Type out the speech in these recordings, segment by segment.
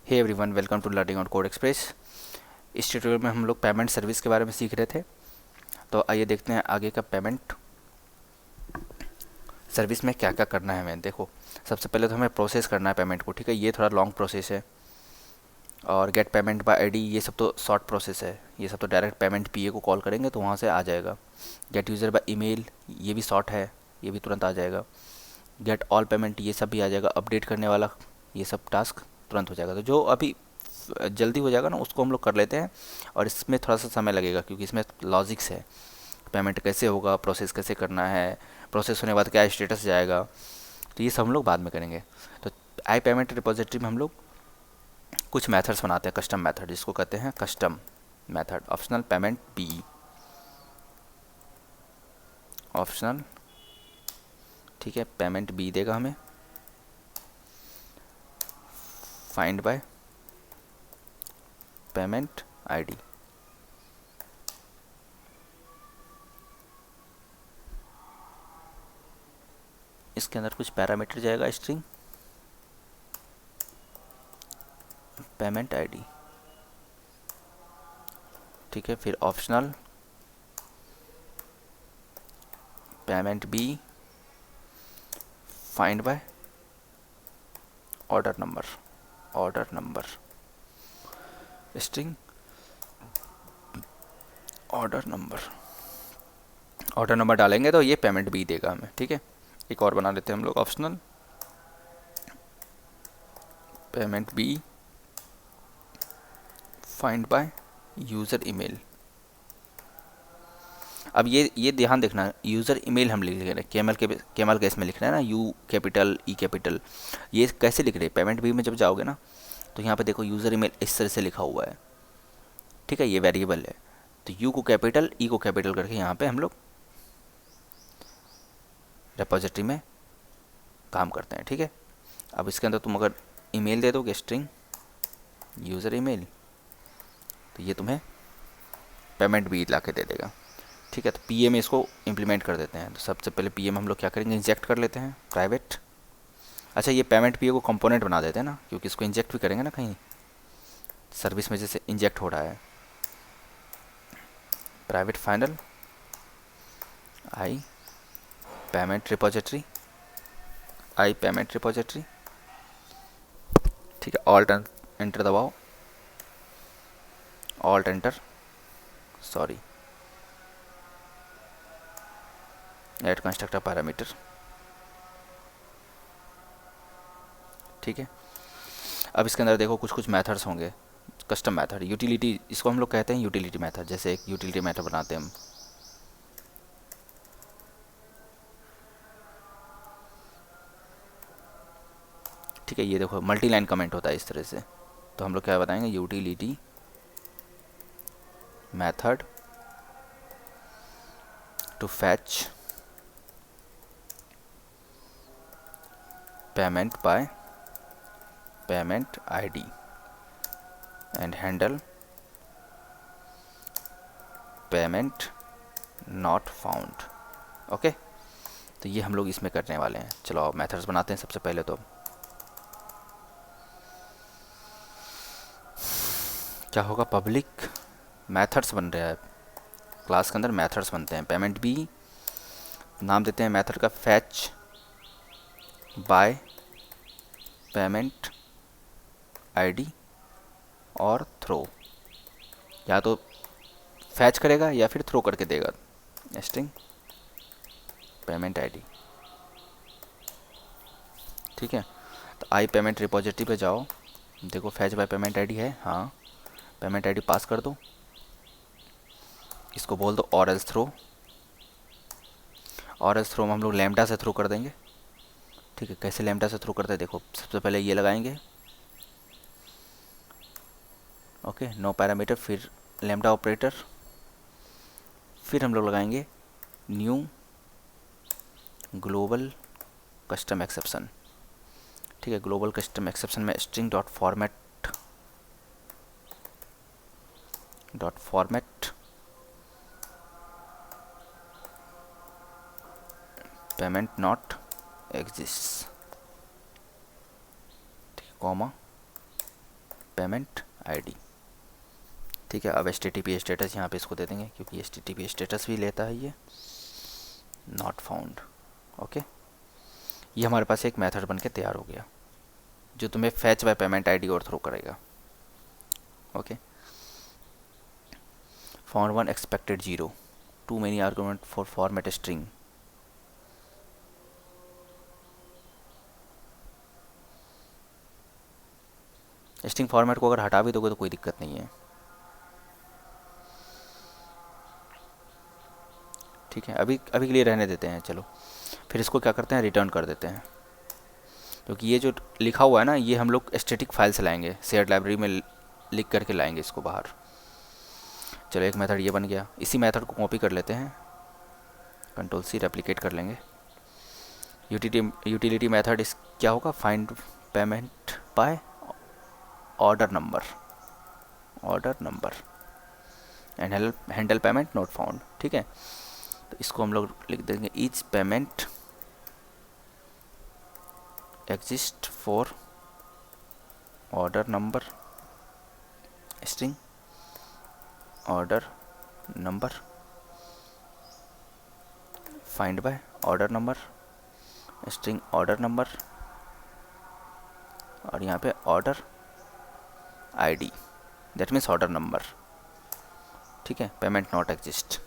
Hey everyone, welcome to learning on code express. इस tutorial में हम लोग पेमेंट सर्विस के बारे में सीख रहे थे। तो आइए देखते हैं आगे का पेमेंट सर्विस में क्या क्या करना है हमें। देखो, सबसे पहले तो हमें प्रोसेस करना है पेमेंट को। ठीक है, ये थोड़ा लॉन्ग प्रोसेस है। और गेट पेमेंट बाय आईडी, ये सब तो शॉर्ट प्रोसेस है। ये सब तो डायरेक्ट पेमेंट पीए को कॉल करेंगे तो वहाँ से आ जाएगा। गेट यूज़र बाय ईमेल, ये भी शॉर्ट है, ये भी तुरंत आ जाएगा। गेट ऑल पेमेंट, ये सब भी आ जाएगा। अपडेट करने वाला, ये सब टास्क तुरंत हो जाएगा। तो जो अभी जल्दी हो जाएगा ना, उसको हम लोग कर लेते हैं। और इसमें थोड़ा सा समय लगेगा क्योंकि इसमें लॉजिक्स है। पेमेंट कैसे होगा, प्रोसेस कैसे करना है, प्रोसेस होने के बाद क्या स्टेटस जाएगा, तो ये सब हम लोग बाद में करेंगे। तो आई पेमेंट रिपोजिटरी में हम लोग कुछ मेथड्स बनाते हैं, कस्टम मेथड जिसको कहते हैं custom method. Optional payment B, optional, ठीक है, पेमेंट बी देगा हमें। फाइंड बाय पेमेंट आईडी, इसके अंदर कुछ पैरामीटर जाएगा, स्ट्रिंग पेमेंट आईडी, ठीक है। फिर optional payment B find by order number, order number, string order number. Order number डालेंगे तो ये पेमेंट बी देगा हमें, ठीक है। एक और बना लेते हैं हम लोग, optional payment B find by user email. अब ये ध्यान देखना, यूज़र ईमेल हम लिख रहे हैं केमल केस में लिख रहे हैं ना, यू कैपिटल ई कैपिटल। ये कैसे लिख रहे हैं, पेमेंट बी में जब जाओगे ना तो यहाँ पे देखो यूज़र ईमेल इस तरह से लिखा हुआ है, ठीक है। ये वेरिएबल है, तो यू को कैपिटल ई को कैपिटल करके यहाँ पे हम लोग रिपोजिटरी में काम करते हैं, ठीक है। अब इसके अंदर तुम अगर ईमेल दे दोगे, स्ट्रिंग यूज़र ईमेल, तो ये तुम्हें पेमेंट भी ला के दे देगा, ठीक है। तो पीए में इसको इम्प्लीमेंट कर देते हैं। तो सबसे पहले पीए में हम लोग क्या करेंगे, इंजेक्ट कर लेते हैं प्राइवेट। अच्छा, ये पेमेंट पीए को कंपोनेंट बना देते हैं ना, क्योंकि इसको इंजेक्ट भी करेंगे ना कहीं सर्विस में, जैसे इंजेक्ट हो रहा है। Private final I payment repository, I payment repository, ठीक है। ऑल्ट एंटर दबाओ, alt enter, sorry, add constructor parameter, ठीक है। अब इसके अंदर देखो कुछ कुछ मेथड्स होंगे, कस्टम मेथड, यूटिलिटी, इसको हम लोग कहते हैं यूटिलिटी मेथड। जैसे एक यूटिलिटी मेथड बनाते हैं हम, ठीक है। ये देखो मल्टी लाइन कमेंट होता है इस तरह से। तो हम लोग क्या बताएंगे, utility method to fetch payment by payment ID and handle payment not found, okay. तो ये हम लोग इसमें करने वाले हैं। चलो अब मेथड्स बनाते हैं सबसे पहले। तो क्या होगा, पब्लिक मेथड्स बन रहा है, क्लास के अंदर मेथड्स बनते हैं। पेमेंट बी नाम देते हैं मेथड का फैच बाय पेमेंट आईडी और थ्रो, या तो फैच करेगा या फिर थ्रो करके देगा, स्ट्रिंग पेमेंट आईडी, ठीक है। तो आई पेमेंट रिपोजिटरी पे जाओ, देखो फैच बाय पेमेंट आईडी है, हाँ। पेमेंट आईडी पास कर दो, इसको बोल दो और एल्स थ्रो। और एल्स थ्रो में हम लोग लैम्डा से थ्रो कर देंगे, ठीक है। कैसे लैम्डा से थ्रो करते हैं, देखो सबसे पहले ये लगाएंगे, ओके, नो पैरामीटर, फिर लैम्डा ऑपरेटर, फिर हम लोग लगाएंगे न्यू ग्लोबल कस्टम एक्सेप्शन, ठीक है। ग्लोबल कस्टम एक्सेप्शन में string dot format payment not exist, ठीक है, कॉमा, पेमेंट आईडी। ठीक है, अब HTTP स्टेटस यहाँ पे इसको दे देंगे क्योंकि HTTP स्टेटस भी लेता है ये, नॉट फाउंड। ओके, ये हमारे पास एक मेथड बन के तैयार हो गया जो तुम्हें फैच बाय पेमेंट आईडी और थ्रो करेगा। Okay, found one expected 0, too many argument for format string. String format को अगर हटा भी दोगे तो कोई दिक्कत नहीं है। ठीक है, अभी अभी के लिए रहने देते हैं। चलो फिर इसको क्या करते हैं, रिटर्न कर देते हैं, क्योंकि ये जो लिखा हुआ है ना ये हम लोग स्टैटिक फाइल से लाएंगे, शेयर्ड लाइब्रेरी में लिख करके लाएंगे इसको बाहर। चलो एक मेथड ये बन गया, इसी मेथड को कॉपी कर लेते हैं, Ctrl+C रेप्लिकेट कर लेंगे। यूटिलिटी मेथड इस क्या होगा, find payment by order number and handle payment not found. ठीक है, तो इसको हम लोग लिख देंगे each payment exist for order number string order number find by order number string order number और यहाँ पे order ID, that means order number. ठीक है, payment not exist.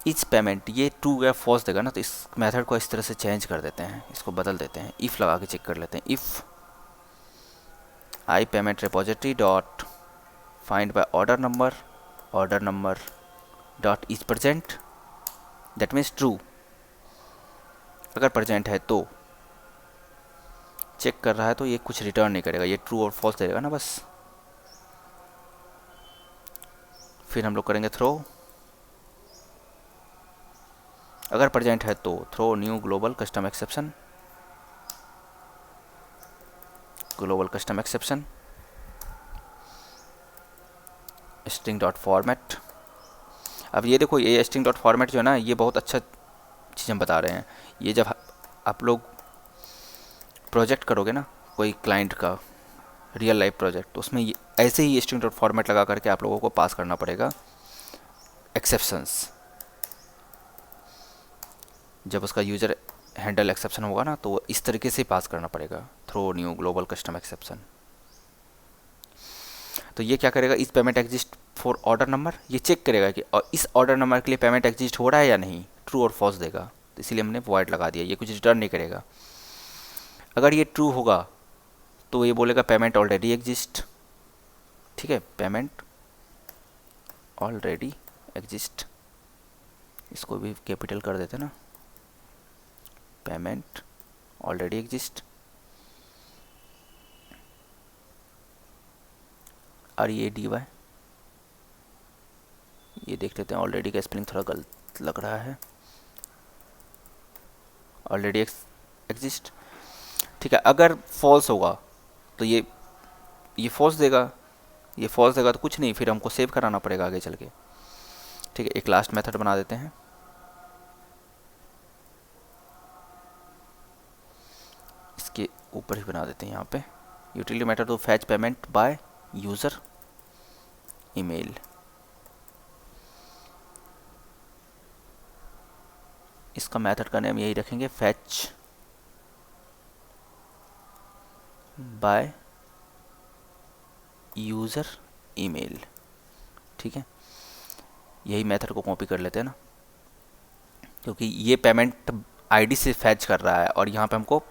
Etch payment ये ट्रू या फॉल्स देगा ना, तो इस मेथड को इस तरह से चेंज कर देते हैं, इसको बदल देते हैं, इफ़ लगा के चेक कर लेते हैं। If I payment repository dot find by order number dot is present, that means true. अगर प्रेजेंट है तो चेक कर रहा है तो ये कुछ रिटर्न नहीं करेगा, ये ट्रू और फॉल्स देगा ना बस। फिर हम लोग करेंगे थ्रो, अगर प्रेजेंट है तो throw new global custom exception string dot format. अब ये देखो, ये स्ट्रिंग डॉट फॉर्मेट जो है ना ये बहुत अच्छा चीज़ हम बता रहे हैं। ये जब आप लोग प्रोजेक्ट करोगे ना कोई क्लाइंट का रियल लाइफ प्रोजेक्ट, तो उसमें ऐसे ही स्ट्रिंग डॉट फॉर्मेट लगा करके आप लोगों को पास करना पड़ेगा एक्सेप्शंस। जब उसका यूज़र हैंडल एक्सेप्शन होगा ना तो इस तरीके से पास करना पड़ेगा, throw new global custom exception. तो ये क्या करेगा, इस payment exist for order number, ये चेक करेगा कि और इस ऑर्डर नंबर के लिए पेमेंट एग्जिस्ट हो रहा है या नहीं, ट्रू और फॉल्स देगा। तो इसीलिए हमने वॉइड लगा दिया, ये कुछ रिटर्न नहीं करेगा। अगर ये ट्रू होगा तो ये बोलेगा पेमेंट ऑलरेडी एग्जिस्ट। ठीक है, पेमेंट ऑलरेडी एग्जिस्ट, इसको भी कैपिटल कर देते ना, पेमेंट ऑलरेडी एग्जिस्ट। READY, ये देख लेते हैं, ऑलरेडी का स्पेलिंग थोड़ा गलत लग रहा है, ऑलरेडी एग्जिस्ट। ठीक है, अगर फॉल्स होगा तो ये फॉल्स देगा, ये फॉल्स देगा तो कुछ नहीं, फिर हमको सेव कराना पड़ेगा आगे चल के। ठीक है, एक लास्ट मेथड बना देते हैं, इसके ऊपर ही बना देते हैं यहाँ पे, utility method to fetch payment by user email. इसका मेथड का नेम यही रखेंगे, फैच बाय यूज़र ईमेल। ठीक है, यही मेथड को कॉपी कर लेते हैं ना, क्योंकि ये पेमेंट आईडी से फैच कर रहा है और यहाँ पे हमको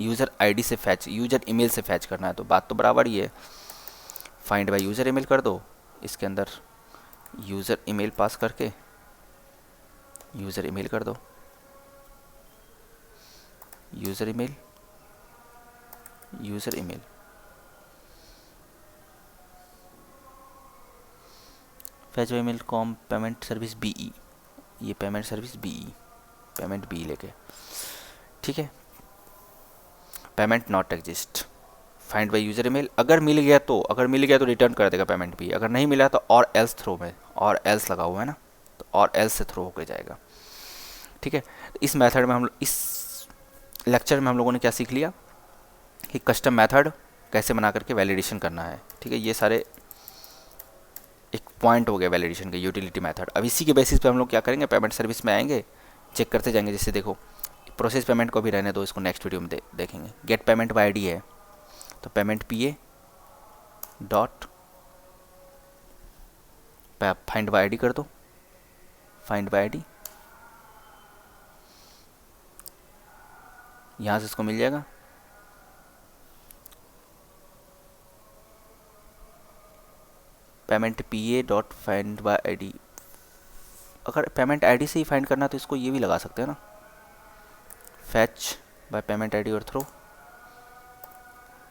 यूज़र आईडी से फैच, यूज़र ईमेल से फैच करना है, तो बात तो बराबर ही है। फाइंड बाय यूज़र ईमेल कर दो, इसके अंदर यूज़र ईमेल पास करके यूज़र ईमेल कर दो, user email fetch by email com payment service BE, ये payment service BE, payment BE लेके। ठीक है, payment not exist, find by user email. अगर मिल गया तो रिटर्न कर देगा पेमेंट BE, अगर नहीं मिला तो और एल्स थ्रो में, और एल्स लगा हुआ है ना, तो और एल्स से थ्रो होकर जाएगा। ठीक है, इस मेथड में इस लेक्चर में हम लोगों ने क्या सीख लिया, कि कस्टम मेथड कैसे बना करके वैलिडेशन करना है। ठीक है, ये सारे एक पॉइंट हो गया वैलिडेशन के, यूटिलिटी मेथड। अब इसी के बेसिस पे हम लोग क्या करेंगे, पेमेंट सर्विस में आएंगे, चेक करते जाएंगे। जैसे देखो प्रोसेस पेमेंट को भी रहने दो, इसको नेक्स्ट वीडियो में देखेंगे। गेट पेमेंट बाय आईडी है, तो payment PA dot find by ID कर दो, फाइंड बाय आईडी, यहाँ से इसको मिल जाएगा। Payment PA dot find by ID, अगर पेमेंट आईडी से ही फाइंड करना तो इसको ये भी लगा सकते हैं ना, फैच बाय पेमेंट आईडी और थ्रो,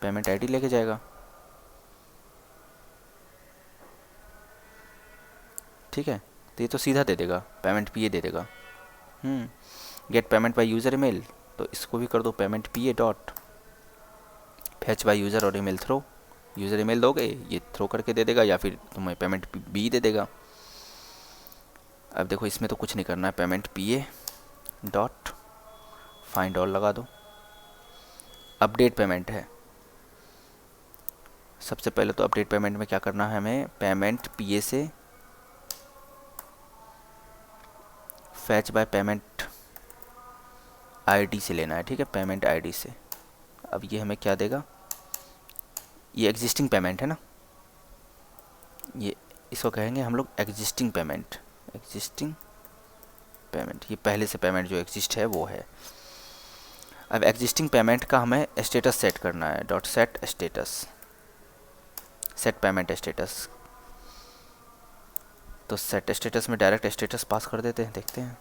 पेमेंट आईडी लेके जाएगा। ठीक है, तो ये तो सीधा दे देगा, पेमेंट पीए दे देगा। Get payment by user email, तो इसको भी कर दो payment PA dot fetch by user और ईमेल थ्रो, यूज़र ईमेल दोगे ये थ्रो करके दे देगा, या फिर तुम्हें पेमेंट बी दे देगा। अब देखो इसमें तो कुछ नहीं करना है, payment PA dot find all लगा दो। अपडेट पेमेंट है, सबसे पहले तो अपडेट पेमेंट में क्या करना है हमें, पेमेंट पीए से फैच बाय पेमेंट आईडी से लेना है। ठीक है, पेमेंट आईडी से। अब ये हमें क्या देगा, ये एग्जिस्टिंग पेमेंट है ना, ये इसको कहेंगे हम लोग एग्जिस्टिंग पेमेंट, एग्जिस्टिंग पेमेंट, ये पहले से पेमेंट जो एग्जिस्ट है वो है। अब एग्जिस्टिंग पेमेंट का हमें स्टेटस सेट करना है, dot set status, set payment status. तो सेट स्टेटस में डायरेक्ट स्टेटस पास कर देते हैं, देखते हैं।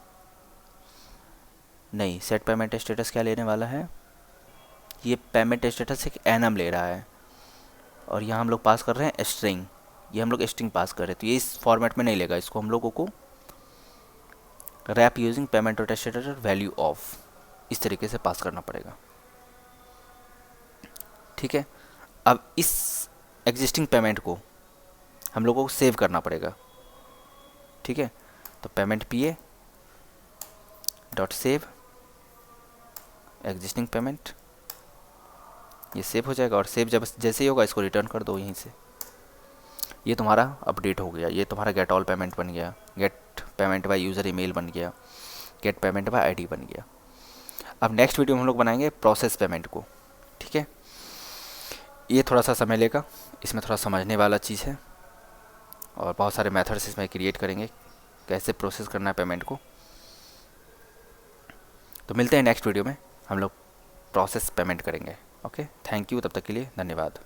नहीं, सेट पेमेंट स्टेटस क्या लेने वाला है, ये पेमेंट स्टेटस एक एनम ले रहा है, और यहाँ हम लोग पास कर रहे हैं स्ट्रिंग, ये हम लोग स्ट्रिंग पास कर रहे हैं, तो ये इस फॉर्मेट में नहीं लेगा, इसको हम लोगों को wrap using payment dot status value of, इस तरीके से पास करना पड़ेगा। ठीक है, अब इस एग्जिस्टिंग पेमेंट को हम लोगों को सेव करना पड़ेगा। ठीक है, तो payment PA dot save existing payment, ये सेव हो जाएगा, और सेव जब जैसे ही होगा इसको रिटर्न कर दो यहीं से। ये तुम्हारा अपडेट हो गया, ये तुम्हारा गेट ऑल पेमेंट बन गया, get payment by user email बन गया, गेट पेमेंट बाय आईडी बन गया। अब नेक्स्ट वीडियो में हम लोग बनाएंगे प्रोसेस पेमेंट को। ठीक है, ये थोड़ा सा समय लेगा, इसमें थोड़ा समझने वाला चीज़ है, और बहुत सारे मेथड्स इसमें क्रिएट करेंगे कैसे प्रोसेस करना है पेमेंट को। तो मिलते हैं नेक्स्ट वीडियो में, हम लोग प्रोसेस पेमेंट करेंगे। ओके, थैंक यू, तब तक के लिए धन्यवाद।